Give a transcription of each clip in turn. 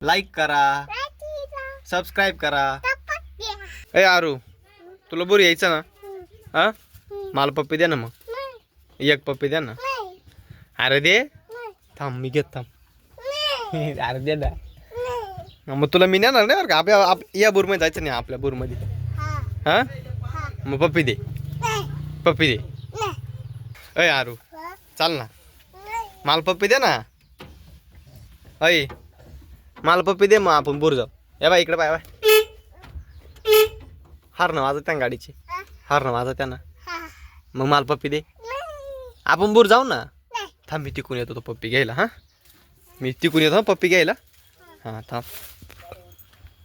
Like करा, subscribe करा. ए आरू, तुला बोर यायचं ना? हा, मला पप्पी दे ना मग. एक पप्पी द्या ना. अरे दे. थांब मी घेत थांब. अरे दे ना. मग तुला मी नेणार नाही बरं का. आपल्या या बोरमध्ये जायचं नाही, आपल्या बोरमध्ये. हा, मग पप्पी दे. पप्पी दे. अय आरू, चाल ना. मला पप्पी दे ना. अय, मला पप्पी दे, मग आपण बोर जाऊ. या बाई इकडे बाय बाय. हार ना वाजत त्या गाडीची. हार ना वाजत त्यांना. मग मला पप्पी दे. आपण बोर जाऊ ना. थांब मी तिकून येतो तो पप्पी घ्यायला. हा, मी तिकून येतो पप्पी घ्यायला. हा थांब.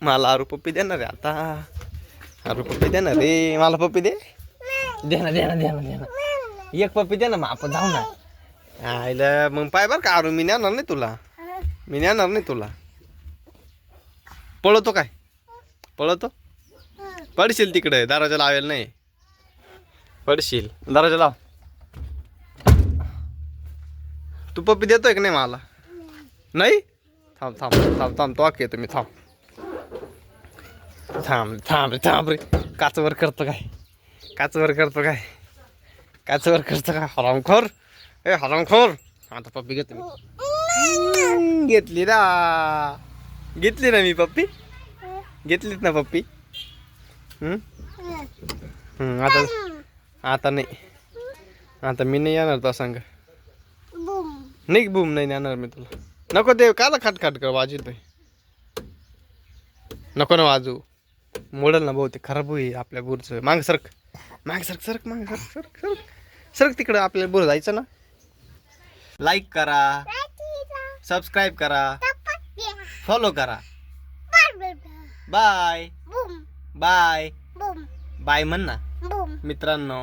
मला आरू पप्पी देणार रे आता. आरू पप्पी देणार रे. मला पप्पी दे. दे ना दे ना दे ना दे ना. एक पप्पी दे ना, मग आपण जाऊ ना. आईला मग पाय बर का आरू, मी नेणार नाही तुला. मी नेणार नाही तुला. पळतो काय? पळतो. पडशील तिकडे. दरवाजा लावेल नाही. पडशील. दरवाजा लाव. तू पप्पी देतोय का नाही मला? नाही. थांब थांब थांब थांब. तो आक येतो मी. थांब थांब थांब रे थांब रे. काचवर करतो काय? काचवर करतो काय? काचवर करतो काय? हरामखोर. ए हरामखोर. आता पप्पी घेतो मी. घेतली ना. घेतली ना मी पप्पी. घेतलीत ना पप्पी. आता आता नाही. आता मी नाही येणार तो सांग. नाही बूम नाही येणार मी तुला. नको ते काला खटखट कर वाजतोय. नको ना वाजू. मोडल ना भाऊ, ते खराब होईल आपल्या बोरचं. माग सरक. माग सरक सरक. माग सरक सरक सरक. सरक तिकडं. आपल्याला बोर जायचं ना. लाईक करा, सबस्क्राईब करा, फॉलो करा. बाय बाय बाय म्हण ना मित्रांनो.